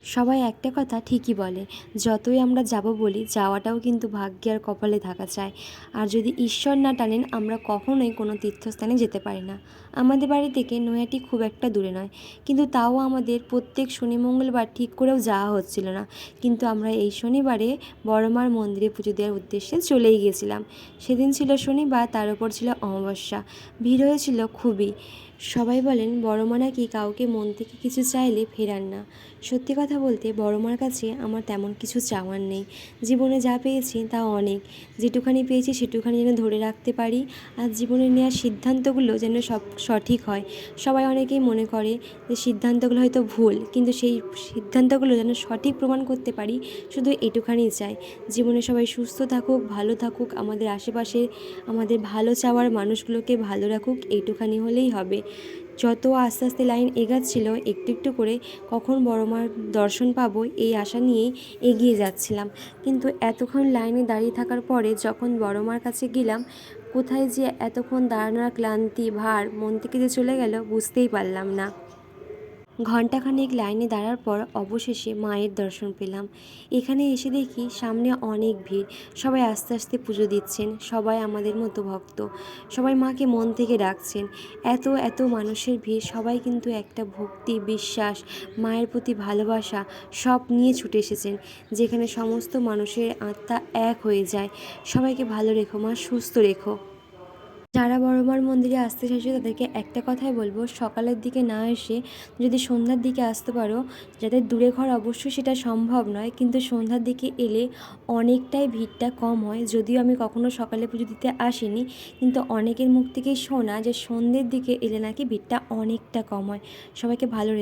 সবাই একটা কথা ঠিকই বলে, যতই আমরা যাব বলি যাওয়াটাও কিন্তু ভাগ্যে আর কপালে থাকা চাই। আর যদি ঈশ্বর না টানেন আমরা কখনোই কোনো তীর্থস্থানে যেতে পারি না। আমাদের বাড়ি থেকে নৈহাটি খুব একটা দূরে নয়, কিন্তু তাও আমাদের প্রত্যেক শনি মঙ্গলবার ঠিক করেও যাওয়া হচ্ছিল না। কিন্তু আমরা এই শনিবারে বড়মার মন্দিরে পুজো দেওয়ার উদ্দেশ্যে চলেই গিয়েছিলাম। সেদিন ছিল শনিবার, তার উপর ছিল অমাবস্যা। ভিড় হয়েছিল খুবই। সবাই বলেন বড়মা নাকি কাউকে মন থেকে কিছু চাইলে ফেরান না। সত্যি কথা বলতে বড়মার কাছে আমার তেমন কিছু চাওয়ার নেই। জীবনে যা পেয়েছি তা অনেক। যেটুখানি পেয়েছি সেটুখানি যেন ধরে রাখতে পারি, আর জীবনে নেওয়ার সিদ্ধান্তগুলো যেন সব সঠিক হয়। সবাই অনেকেই মনে করে যে সিদ্ধান্তগুলো হয়তো ভুল, কিন্তু সেই সিদ্ধান্তগুলো যেন সঠিক প্রমাণ করতে পারি, শুধু এটুখানিই চাই। জীবনে সবাই সুস্থ থাকুক, ভালো থাকুক, আমাদের আশেপাশে আমাদের ভালো চাওয়ার মানুষগুলোকে ভালো রাখুক, এইটুখানি হলেই হবে। যত আস্তে আস্তে লাইন এগাচ্ছিল একটু একটু করে কখন বড়মার দর্শন পাবো এই আশা নিয়েই এগিয়ে যাচ্ছিলাম। কিন্তু এতক্ষণ লাইনে দাঁড়িয়ে থাকার পরে যখন বড়মার কাছে গেলাম, কোথায় যে এতক্ষণ দাঁড়ানোর ক্লান্তি ভার মন থেকে যে চলে গেল বুঝতেই পারলাম না। ঘণ্টাখানেক লাইনে দাঁড়ার পর অবশেষে মায়ের দর্শন পেলাম। এখানে এসে দেখি সামনে অনেক ভিড়। সবাই আস্তে আস্তে পুজো দিচ্ছেন, সবাই আমাদের মতো ভক্ত। সবাই মাকে মন থেকে ডাকছেন। এত এত মানুষের ভিড়, সবাই কিন্তু একটা ভক্তি, বিশ্বাস, মায়ের প্রতি ভালোবাসা সব নিয়ে ছুটে এসেছেন, যেখানে সমস্ত মানুষের আত্মা এক হয়ে যায়। সবাইকে ভালো রেখো মা, সুস্থ রেখো। যারা বড়মার মন্দিরে আসতে চাইছো তাদেরকে একটা কথাই বলবো, সকালের দিকে না এসে যদি সন্ধ্যার দিকে আসতে পারো। যাদের দূরে ঘর অবশ্যই সেটা সম্ভব নয়, কিন্তু সন্ধ্যার দিকে এলে অনেকটাই ভিড়টা কম হয়। যদিও আমি কখনো সকালে পুজো দিতে আসিনি, কিন্তু অনেকের মুখ থেকেই শোনা যে সন্ধ্যের দিকে এলে নাকি ভিড়টা অনেকটা কম হয়। সবাইকে ভালো